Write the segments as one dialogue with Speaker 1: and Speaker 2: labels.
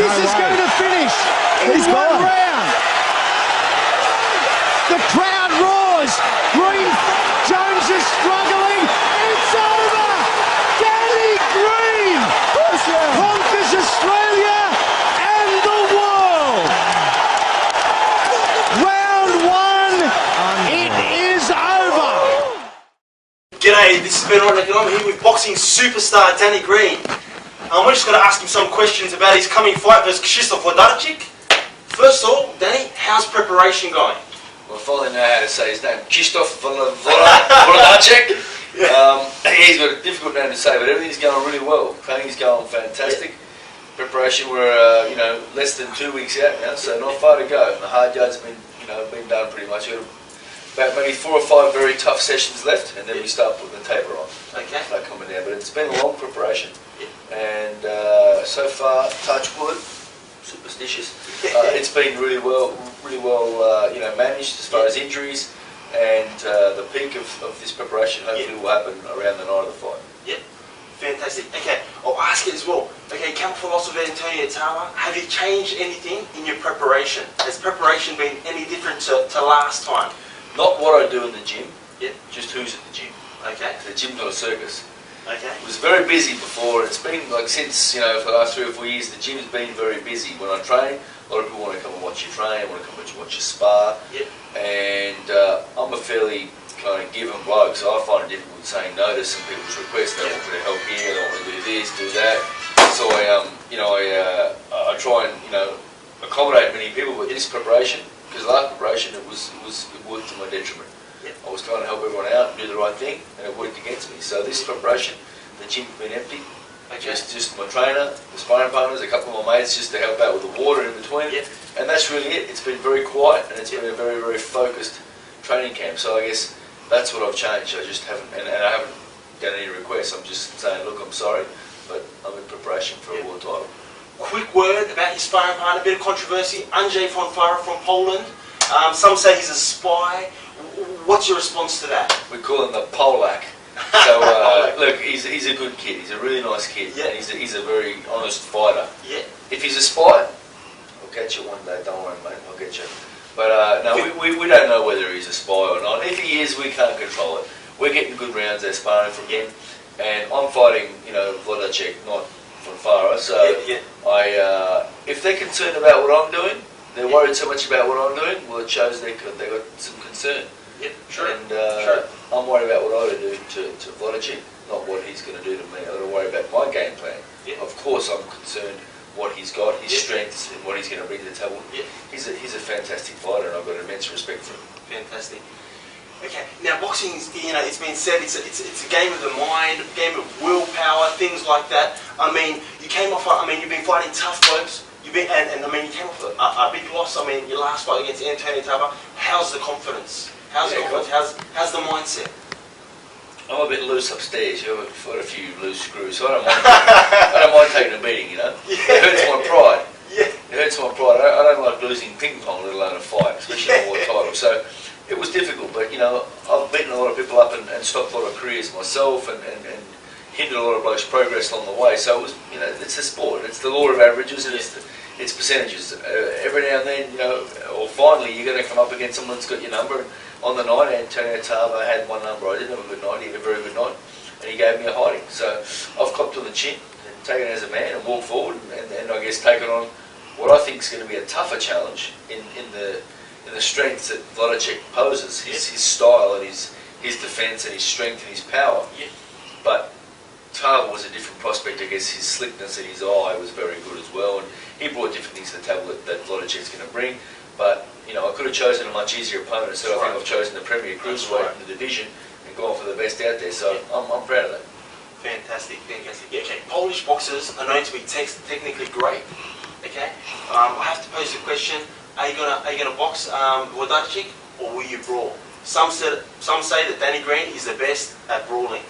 Speaker 1: this is going to finish in one round. The crowd roars. Green Jones is struggling. It's over. Danny Green conquers Australia and the world. Round one. It is over.
Speaker 2: G'day, this is Ben Wrotniak and I'm here with boxing superstar Danny Green. We're just going to ask him some questions about his coming fight versus Wrotniak. First of all, Danny, how's preparation going?
Speaker 3: Well, I finally know how to say his name. Wrotniak. He's got a difficult name to say, but everything's going really well. Training's going fantastic. Preparation, we're less than 2 weeks out now, so not far to go. The hard yards have been done pretty much. We've got about maybe 4 or 5 very tough sessions left, and then we start putting the taper on.
Speaker 2: Okay.
Speaker 3: Start coming down, but it's been a long preparation, and so far, touch wood, superstitious. It's been really well managed as far as injuries, and the peak of this preparation hopefully will happen around the night of the fight.
Speaker 2: Yep, fantastic. Okay, I'll ask it as well. Okay, camp philosopher Antonio Tava, have you changed anything in your preparation? Has preparation been any different to last time?
Speaker 3: Not what I do in the gym, just who's at the gym.
Speaker 2: Okay.
Speaker 3: The gym's not a circus.
Speaker 2: Okay.
Speaker 3: It was very busy before. It's been like since, for the last 3 or 4 years, the gym's been very busy. When I train, a lot of people want to come and watch you train, want to come and watch you spar.
Speaker 2: Yep.
Speaker 3: And I'm a fairly kind of given bloke, so I find it difficult saying no to some people's requests. They want me to help here, they want me to do this, do that. So I try and accommodate many people with this preparation, because last preparation it worked to my detriment.
Speaker 2: Yep.
Speaker 3: I was trying to help everyone out and do the right thing, and it worked against me. So this preparation, the gym's been empty.
Speaker 2: Okay.
Speaker 3: Just my trainer, the sparring partners, a couple of my mates just to help out with the water in between.
Speaker 2: Yep.
Speaker 3: And that's really it. It's been very quiet, and it's been a very, very focused training camp. So I guess that's what I've changed. I just haven't, and I haven't done any requests. I'm just saying, look, I'm sorry, but I'm in preparation for a world title.
Speaker 2: Quick word about your sparring partner, a bit of controversy. Andrzej Fonfara from Poland. Some say he's a spy. What's your response to that?
Speaker 3: We call him the Polak. So look, he's a good kid. He's a really nice kid.
Speaker 2: Yeah.
Speaker 3: And he's a very honest fighter.
Speaker 2: Yeah.
Speaker 3: If he's a spy, I'll get you one day. Don't worry, mate. I'll get you. But no, we don't know whether he's a spy or not. If he is, we can't control it. We're getting good rounds. They're sparring from him, and I'm fighting, Wrotniak, not Fonfara. So if they're concerned about what I'm doing, they're worried so much about what I'm doing. Well, it shows they got some concern.
Speaker 2: Yep, sure.
Speaker 3: And I'm worried about what I would do to Wrotniak, not what he's going to do to me. I got to worry about my game plan.
Speaker 2: Yep.
Speaker 3: Of course, I'm concerned what he's got, his strengths, and what he's going to bring to the table.
Speaker 2: Yep.
Speaker 3: He's a fantastic fighter, and I've got immense respect for him.
Speaker 2: Fantastic. Okay, now boxing is, it's been said it's a game of the mind, a game of willpower, things like that. I mean, you came off. You've been fighting tough blokes. You came off a big loss. Your last fight against Antonio Tava. How's the confidence? How's the confidence? How's the mindset?
Speaker 3: I'm a bit loose upstairs. I've got a few loose screws, so I don't mind taking a beating.
Speaker 2: Yeah.
Speaker 3: It hurts my pride.
Speaker 2: Yeah.
Speaker 3: It hurts my pride. I don't like losing ping pong, let alone a fight, especially a world title. So it was difficult, but I've beaten a lot of people up and stopped a lot of careers myself, and hindered a lot of blokes' progress along the way. So it was, it's a sport. It's the law of averages, and it's percentages. Every now and then, or finally, you're going to come up against someone that's got your number. On the night, Antonio Tava had my number. I didn't have a good night. He had a very good night, and he gave me a hiding. So I've copped on the chin and taken it as a man and walked forward, and I guess taken on what I think is going to be a tougher challenge in the strengths that Wrotniak poses. His style and his defence and his strength and his power.
Speaker 2: Yeah.
Speaker 3: But Tava was a different prospect. I guess his slickness and his eye was very good as well, and he brought different things to the table that Wrotniak's going to bring. But I could have chosen a much easier opponent, so I think I've chosen the Premier Cruiserweight in the division and gone for the best out there. So I'm proud of that.
Speaker 2: Fantastic, fantastic. Yeah, okay, Polish boxers are known to be technically great. Okay, I have to pose the question: Are you gonna box Wrotniak, or will you brawl? Some say that Danny Green is the best at brawling.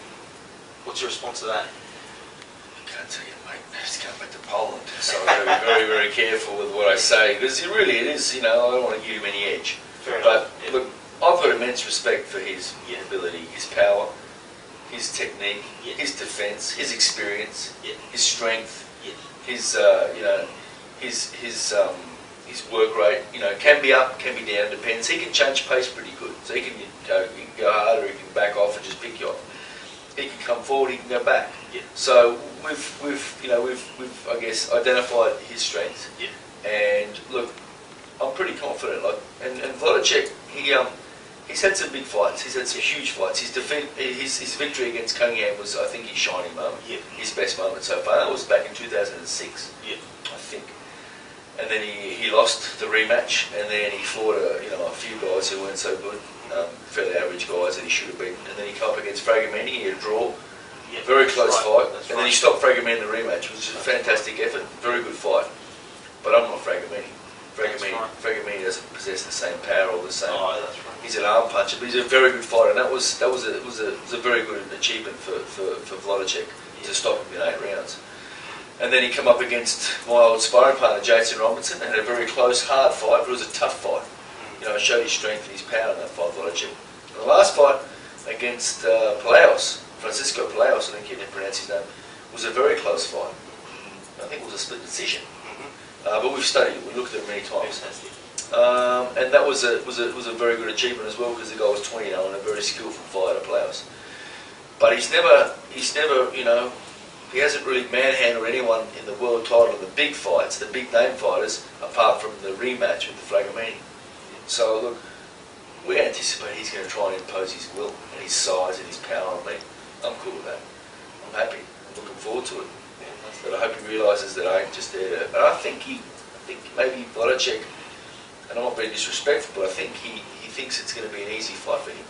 Speaker 2: What's your response to that?
Speaker 3: I can't tell you, mate. Just going back to Poland, so I've got to be very, very careful with what I say, because it is, I don't want to give him any edge.
Speaker 2: Fair
Speaker 3: but
Speaker 2: enough.
Speaker 3: Look, I've got immense respect for his ability, his power, his technique, his defence, his experience, his strength, his his work rate, you know, can be up, can be down, depends. He can change pace pretty good, so he can go harder, he can back off and just pick you off. He can come forward, he can go back.
Speaker 2: Yeah.
Speaker 3: So we've I guess identified his strengths.
Speaker 2: Yeah.
Speaker 3: And look, I'm pretty confident. Like, and Wrotniak, he's had some big fights. He's had some huge fights. His victory against Cunningham was, I think, his shining moment.
Speaker 2: Yeah.
Speaker 3: His best moment so far. That was back in 2006.
Speaker 2: Yeah.
Speaker 3: I think. And then he lost the rematch, and then he fought a few guys who weren't so good, fairly average guys that he should have beaten. And then he came up against Fragomeni, he had a draw.
Speaker 2: Yeah,
Speaker 3: very close fight.
Speaker 2: That's
Speaker 3: and then he stopped Fragomeni in the rematch, which was a fantastic effort, very good fight. But I'm not Fragomeni. Fragomeni doesn't possess the same power or the same.
Speaker 2: Oh, that's right.
Speaker 3: He's an arm puncher, but he's a very good fighter, and that was a very good achievement for Wrotniak to stop him in 8 rounds. And then he came up against my old sparring partner, Jason Robinson, and had a very close, hard fight, but it was a tough fight. You know, it showed his strength and his power in that fight, Wrotniak. And the last fight against Francisco Palaos, I think you didn't pronounce his name, was a very close fight. I think it was a split decision. But we've studied it, we looked at it many times. And that was a very good achievement as well, because the guy was 20 and a very skillful fighter, Palaos. But he's never, you know, he hasn't really manhandled anyone in the world title in the big fights, the big name fighters, apart from the rematch with the Fragomeni. So look, we anticipate he's going to try and impose his will and his size and his power on me. I'm cool with that. I'm happy. I'm looking forward to it. But I hope he realises that I ain't just there to... But I think maybe Wrotniak, and I'm not being disrespectful, but I think he thinks it's going to be an easy fight for him.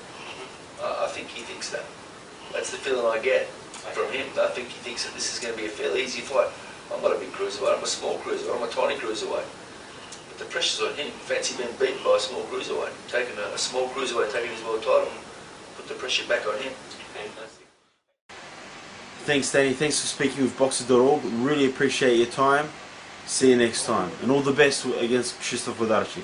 Speaker 3: I think he thinks that. That's the feeling I get from him. I think he thinks that this is going to be a fairly easy fight. I'm not a big cruiserweight, I'm a small cruiserweight, I'm a tiny cruiserweight. But the pressure's on him. Fancy being beaten by a small cruiserweight. Taking a small cruiserweight, taking his world title. Put the pressure back on him.
Speaker 2: Fantastic.
Speaker 1: Thanks, Danny. Thanks for speaking with Boxer.org. Really appreciate your time. See you next time. And all the best against Krzysztof Wrotniak.